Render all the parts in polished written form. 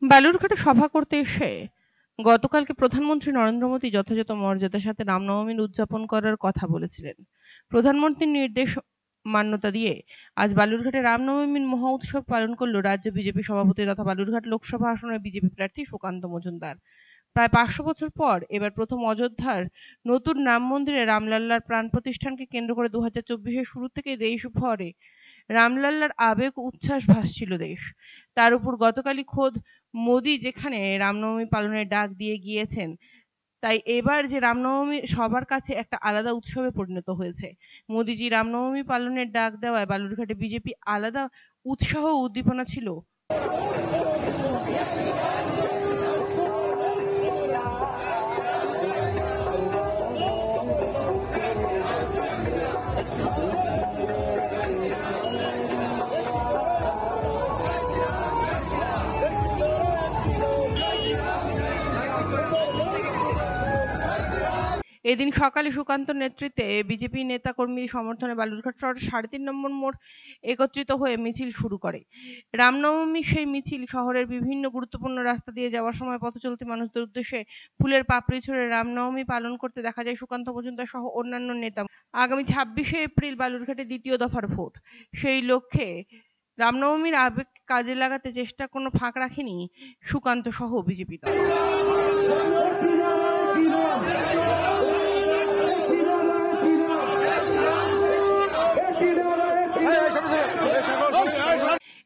বালুরঘাটে সভা করতে এসে গতকালকে প্রধানমন্ত্রী নরেন্দ্র মোদী যথাযথ মর্যাদার সাথে রামনবমীর উদযাপন করার কথা বলেছিলেন। প্রধানমন্ত্রীর নির্দেশ মান্যতা দিয়ে আজ বালুরঘাটে রামনবমীর মহা উৎসব পালন করল রাজ্য বিজেপি সভাপতি তথা বালুরঘাট লোকসভা আসনের বিজেপি প্রার্থী সুকান্ত মজুমদার। প্রায় ৫০০ বছর পর এবার প্রথম অযোধ্যার নতুন রাম মন্দিরে রামলাল্লার প্রাণ প্রতিষ্ঠানকে কেন্দ্র করে ২০২৪ শুরু থেকে দেশভরে রামলাল্লার আবেগ উচ্ছ্বাস ভাসছিল দেশ। তার উপর গতকালই খোদ মোদি যেখানে রামনবমী পালনের ডাক দিয়ে গিয়েছেন, তাই এবার যে রামনবমী সবার কাছে একটা আলাদা উৎসবে পরিণত হয়েছে। মোদিজি রামনবমী পালনের ডাক দেওয়ায় বালুরঘাটে বিজেপি আলাদা উৎসাহ ও উদ্দীপনা ছিল। এদিন সকালে সুকান্তর নেতৃত্বে বিজেপি নেতা-কর্মী সমর্থনে বালুরঘাট শহরের ৩.৫ নম্বর মোড় একত্রিত হয়ে মিছিল শুরু করে। রামনবমীর সেই মিছিল শহরের বিভিন্ন গুরুত্বপূর্ণ রাস্তা দিয়ে যাওয়ার সময় পথচলতি মানুষদের উদ্দেশ্যে ফুলের পাপড়ি ছুড়ে রামনবমী পালন করতে দেখা যায় সুকান্ত মজুমদার সহ অন্যান্য নেতা। আগামী ২৬শে এপ্রিল বালুরঘাটে দ্বিতীয় দফার ভোট। সেই লক্ষ্যে রামনবমীর আবেগ কাজে লাগাতে চেষ্টা কোনো ফাঁক রাখেনি সুকান্ত সহ বিজেপি দল।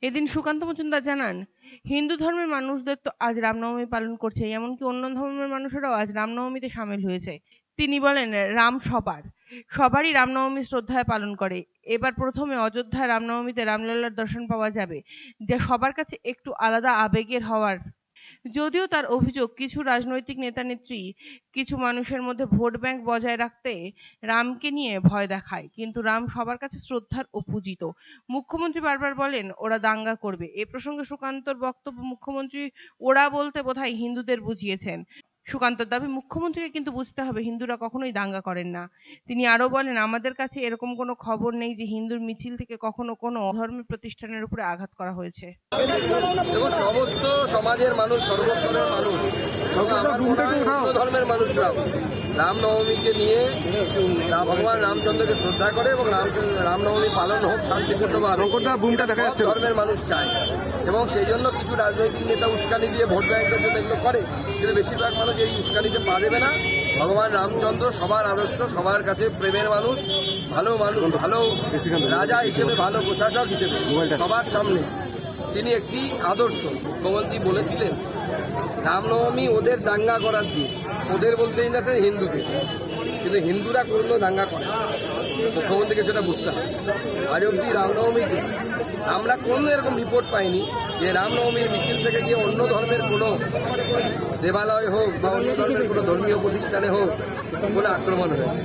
এদিন সুকান্ত মজুমদার জানান, হিন্দু ধর্মের মানুষদের তো আজ রামনবমী পালন করছে, এমনকি অন্য ধর্মের মানুষেরাও আজ রামনবমীতে সামিল হয়েছে। তিনি বলেন, রাম সবারই রামনবমী শ্রদ্ধায় পালন করে। এবার প্রথমে অযোধ্যায় রামনবমীতে রামলাল্লার দর্শন পাওয়া যাবে, যা সবার কাছে একটু আলাদা আবেগের হওয়ার। যদিও তার অভিযোগ, কিছু রাজনৈতিক নেতা-নেত্রী কিছু মানুষের মধ্যে ভোট ব্যাংক বজায় রাখতে রামকে নিয়ে ভয় দেখায়, কিন্তু রাম সবার কাছে শ্রদ্ধার ও পূজিত। মুখ্যমন্ত্রী বারবার বলেন ওরা দাঙ্গা করবে। এ প্রসঙ্গে সুকান্তর বক্তব্য, মুখ্যমন্ত্রী ওরা বলতে বোধহয় হিন্দুদের বুঝিয়েছেন। সুকান্তর দাবি, মুখ্যমন্ত্রীকে কিন্তু বুঝতে হবে হিন্দুরা কখনোই দাঙ্গা করেন না। তিনি আরো বলেন, আমাদের কাছে এরকম কোনো খবর নেই যে হিন্দুর মিছিল থেকে কখনো কোনো ধর্মীয় প্রতিষ্ঠানের উপরে আঘাত করা হয়েছে। দেখুন, সমস্ত সমাজের মানুষ, সর্বস্তরের মানুষ, ধর্মের মানুষরাও রামনবমীকে নিয়ে ভগবান রামচন্দ্রকে শ্রদ্ধা করে এবং রামনবমী পালন হোক শান্তিপূর্ণভাবে ধর্মের মানুষ চায়। এবং সেই জন্য কিছু রাজনৈতিক নেতা উস্কানি দিয়ে ভোট ব্যাংকের জন্য এগুলো করে, কিন্তু বেশিরভাগ মানুষ এই উস্কানিতে পা দেবে না। ভগবান রামচন্দ্র সবার আদর্শ, সবার কাছে প্রেমের মানুষ, ভালো রাজা হিসেবে, ভালো প্রশাসক হিসেবে সবার সামনে তিনি একটি আদর্শ। মুখ্যমন্ত্রী বলেছিলেন রামনবমী ওদের দাঙ্গা করার দিন, ওদের বলতেই না সে হিন্দুদের, কিন্তু হিন্দুরা কোনো দাঙ্গা করে। মুখ্যমন্ত্রীকে সেটা বুঝতে হবে। আজ অব্দি রামনবমীকে আমরা কোনো এরকম রিপোর্ট পাইনি যে রামনবমীর মিছিল থেকে গিয়ে অন্য ধর্মের কোনো দেবালয় হোক বা অন্য ধর্মের কোনো ধর্মীয় প্রতিষ্ঠানে হোক কোনো আক্রমণ হয়েছে।